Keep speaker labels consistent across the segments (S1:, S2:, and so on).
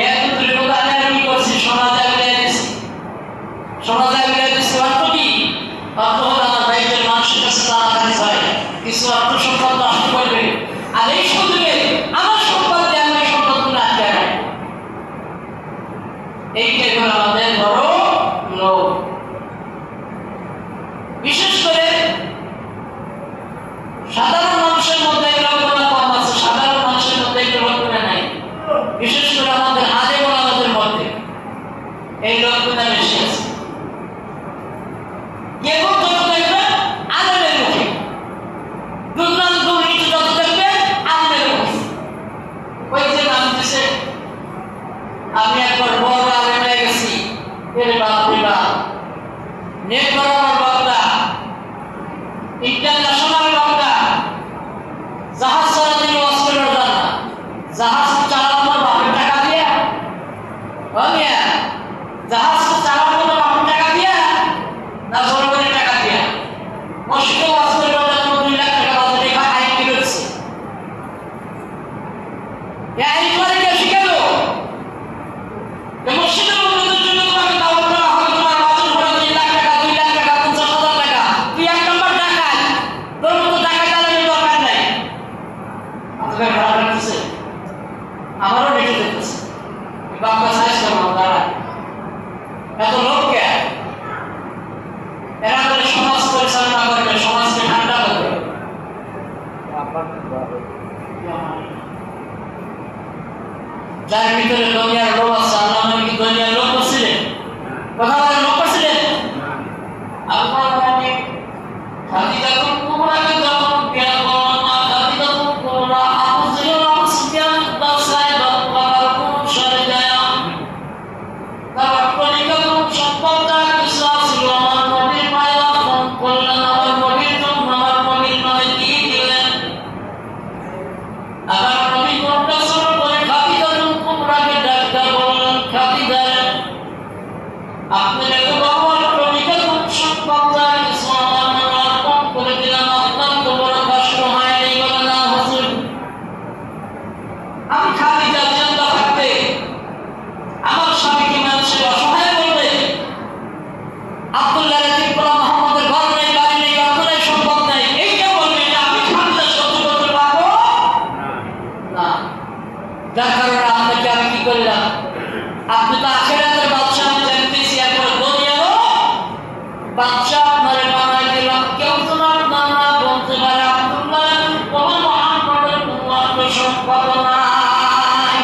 S1: এত দ্রুত আমি কি করছি সোনা জায়গায় দিছি সোনা জায়গায় দিছি অর্থ কি অর্থ হলো আমার বাইকের মানুষের কাছে তাড়াতাড়ি যায় কিছু অর্থ সম্পদ নষ্ট করবে আর এই সুযোগে আমার সম্পদ দিয়ে আমি সম্পদগুলো আটকে রাখবো এইটাই হলো আমাদের বড় লোভ বিশেষ করে সাধারণ মানুষের মধ্যে এগুলো কম আছে সাধারণ মানুষের মধ্যে এগুলো নাই বিশেষ করে আমাদের আজে আমাদের মধ্যে এই লোকগুলো বেশি আছে কেবল যত দেখবেন আলেমের মুখে দুর্নাম দুর্নীতি যত দেখবেন আলেমের মুখে ওই যে নাম দিছে আমি একবার বড় আলেম হয়ে গেছি এর বাপরে বাপ নেট বরাবর বাপটা ইন্টারন্যাশনাল বাপটা জাহাজ চালাতে লস করে না জাহাজ চালানোর বাপের টাকা দিয়ে হমিয়া জাহাজ চালানোর বাপের টাকা দিয়ে না সরকারের টাকা দিয়ে মসজিদে ওয়াজ করে 2 লাখ টাকা বাজেট একা আইন করেছে এই আইন করে কে শিখালো মসজিদের উন্নতির জন্য তোমাকে দাওয়াত করা হয় তোমার বাজেট হলো 3 লাখ টাকা 2 লাখ টাকা 50,000 টাকা তুই এক নম্বর টাকায় তোর মতো টাকা চালানোর দরকার নাই আপনাকে ভাড়া রাখতেছে আমারও দেখে দেখতেছে বাপকা সাইজ কেমন দাঁড়ায় এত লোক কে এরা করে সমাজ পরিচালনা করবে সমাজকে ঠান্ডা করবে যার ভিতরে দুনিয়ার লোক আছে আল্লাহ নবী কি দুনিয়ার লোক করছিলেন কথা বলেন লোক করছিলেন আপনার মানে খাদিজাতুল কুবরাকে যখন বিয়ে করলেন খাদিজাতুল কুবরা আবু জাহল আবু সুফিয়ান দাসায় বাবার কোন সরে যায় তার পরিকল্পনা সম্পর্কে কিছু ছিল আমার নবীর মায়া ফোন করলেন আমার নবীর জন্য আমার নবীর নামে দিয়ে দিলেন আমার নবী কোনটা শুরু করে খাদিজাতুল কুবরাকে ডাকতে বললেন খাদিজা আপনি এত বড় পরিকল্পনা সম্পর্কে কিছু আমার নামে অর্পণ করে দিলাম আপনার তো বড় কষ্ট হয়নি বলে না হুজুর আমি খাদিজা জিন্দা থাকতে আমার স্বামীকে মানুষের অসহায় বলবে আব্দুল্লাহ রাজিব বলা মোহাম্মদের ঘর নেই বাড়ি নেই অর্থ নেই সম্পদ নেই এইটা বলবে এটা আমি খাদিজা সহ্য করতে পারবো না যার কারণে আপনাকে আমি কি করলাম আপনি তো আখেরাতের বাদশাহ আমি জানতেছি একবার দুনিয়ারও বাদশাহ আপনারে বানাই দিলাম কেউ তোমার নাম না বলতে পারে আব্দুল্লাহ বলা মোহাম্মদের কোনো সম্পদ নাই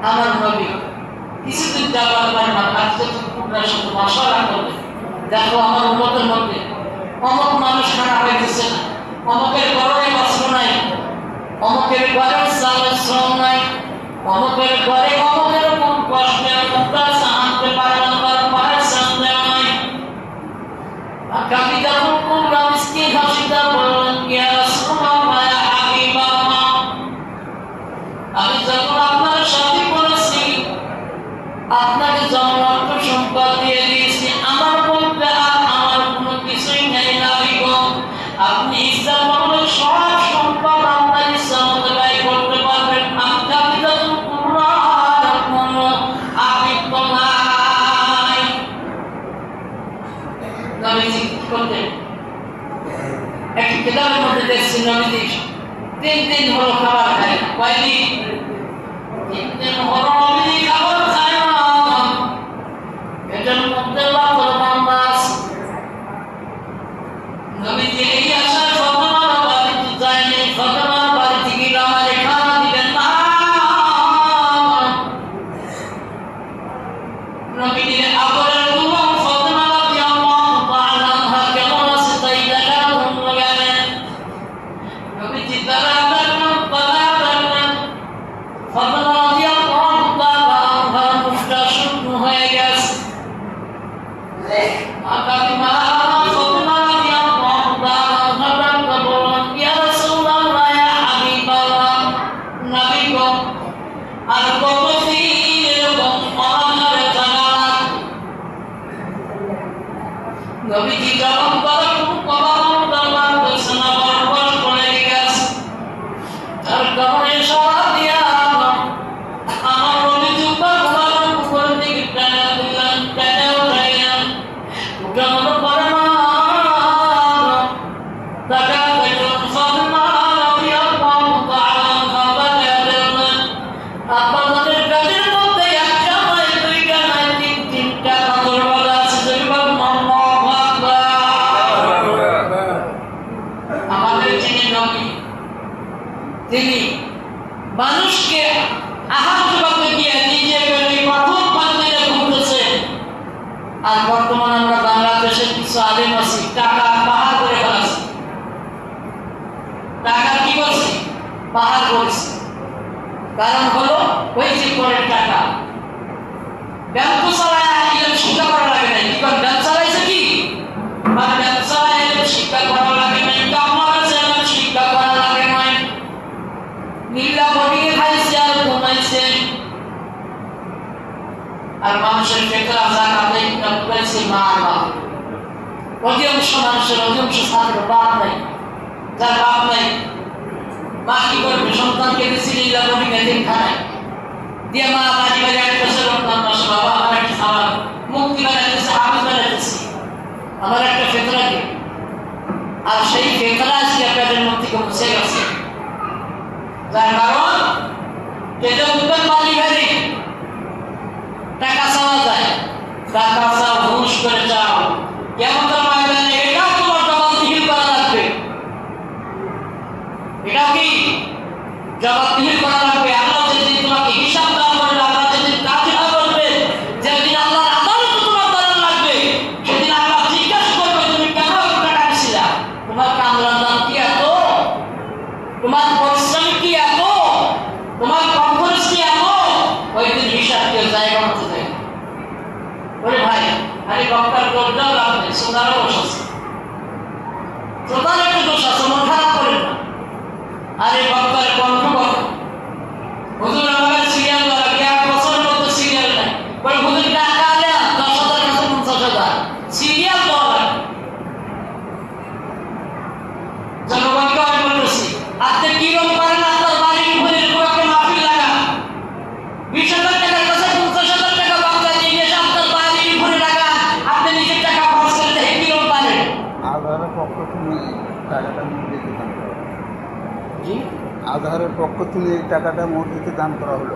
S1: আমার নবী কিছুদিন যাবার পর খাদিজাতুল কুবরার সাথে মাশওয়ারা করবে দেখো আমার উম্মতের মধ্যে অমুক মানুষ খারাপ হইতেছে না অমুকের ঘরে বস্ত্র নাই অমুকের ঘরে চালের শ্রম নাই অমুকের ঘরে অমুকের কোন কষ্টে মুক্তা আনতে পারে না তার পায়ের সামনে নাই খাদিজাতুল কুবরা মিসকিন হাসিটা বললেন ইয়া রাসূলুল্লাহ ইয়া হাবিবাল্লাহ আমি যখন আপনার সাথে করেছি আপনাকে যখন অর্থ সম্পদ দিয়ে দিয়েছি আমার বলতে আর আমার কোনো কিছুই নেই নাবিগ আপনি ইচ্ছা করলে সব সম্পদ আপনার ইচ্ছা মতো ব্যয় করতে পারবেন আমি খাদিজাতুল কুবরার কোনো আবিত্ব নাই নবীজি কি করতেন একটি কিতাবের মধ্যে দেখছি নবীজি 3 দিন হলো খাবার খায় না কয়দিন 3 দিন হলো নবীজি খাবার খায় না এটার মধ্যে লাখের মাস নবীজি এই আশায় ফাতেমার বাড়িতে যায়নি ফাতেমার বাড়িতে গিয়ে আমারে খানা দিবেন না নবীজি আবরের দুলাম ফাতেমা রাদিয়াল্লাহু তাআলা আনহা কেমন আছে তাই দেখার জন্য গেলেন নবীজি তারা ফাতেমা রাদিয়াল্লাহু তাআলা আনহা মুখটা শুকনো হয়ে গেছে ফাতেমা রাদিয়াল্লাহু তাআলা আনহা বললেন ইয়া রাসূলুল্লাহ ইয়া হাবিবাল্লাহ নবী গো আর কতদিন এরকম অনাহারে থাকা নবীজি যখন তারা খুব কমানোর দরবার করছেন আবার বড় করে গেছে তার কারণে সারা দিয়া তিনি মানুষকে আহার করতে গিয়ে নিজে প্রথম মন্দিরে ঘুরতেছেন। আর বর্তমানে আমরা বাংলাদেশের কিছু আলেম আছি, টাকা পাহাড় করে ফেলাছি, টাকা কি করছি পাহাড় করেছি। কারণ হলো ওই যে পরের টাকা ব্যাংক চালায় ইলেম শিক্ষা করা লাগে নাই, কি কারণ ব্যাংক চালাইছে কি আর ব্যাংক চালায় ইলেম শিক্ষা করা লাগে নাই, কামনা আছে ইলেম শিক্ষা করা লাগে নাই, নীলা বডিকে খাইছে আর ঘুমাইছে। আর মানুষের ফেতরা জাকাতে ইনকাম করেছে মা বাপ। অধিকাংশ মানুষের অধিকাংশ ছাত্র বাপ নাই, যার বাপ নাই মা কি করবে, সন্তানকে দিচ্ছি নীলা বডি খেতে খায় দিয়ে মা বাড়ি বাড়ি এক বছর বাবা আমার একটা আমার মুক্তি বানাইতেছে, হাফিজ বানাইতেছি, আমার একটা ফেতরাকে। আর সেই ফেতরা আজকে আপনাদের মধ্যে মুছে গেছে, যার কারণ যেটা উত্তর পালি ভারি টাকা চাওয়া যায়, টাকা চাও ঘুষ করে চাও, কেমন ময়দানে এটা তোমার জবাবদিহি করা লাগবে, এটা কি জবাবদিহি করা লাগবে। আল্লাহ যেদিন তোমাকে হিসাব দান করবে, আল্লাহ যেদিন কাজিয়া করবে, যেদিন আল্লাহর আদালতে তোমার দাঁড়ান লাগবে, সেদিন আল্লাহ জিজ্ঞাসা করবে তুমি কেন টাকা দিছিলা, তোমার কামরার দাম কি এত, তোমার পরিশ্রম কি এত, তোমার কনফারেন্স কি এত, ওই দিন হিসাব কেউ জায়গা মতো দেয়। বলে ভাই আরে ডক্টর করলেও লাভ নেই, সোনারও দোষ আছে, সোনার একটু দোষ আছে, মন খারাপ করেন না। আরে ডক্টর কণ্ঠ কর হুজুর আমাদের সিরিয়াল দ্বারা 1 বছরের মধ্যে সিরিয়াল নাই, বলে হুজুর টাকা দেন 10,000 কাছে 50,000 সিরিয়াল দেওয়া লাগে। জনগণকে আমি বলতেছি আপনি কিরকম করেন, আপনার বাড়ির উপরে একটা মাহফিল লাগান, 20,000 টাকার কাছে 50,000 টাকা বাংলা দিয়ে এসে আপনার বাড়ির উপরে লাগান, আপনি নিজের টাকা খরচ করে দেখে কিরকম পারেন।
S2: আধারের পক্ষ থেকে টাকাটা মসজিদে দান করা হলো।
S1: জি
S2: আধারের পক্ষ থেকে এই টাকাটা মসজিদে দান করা হলো।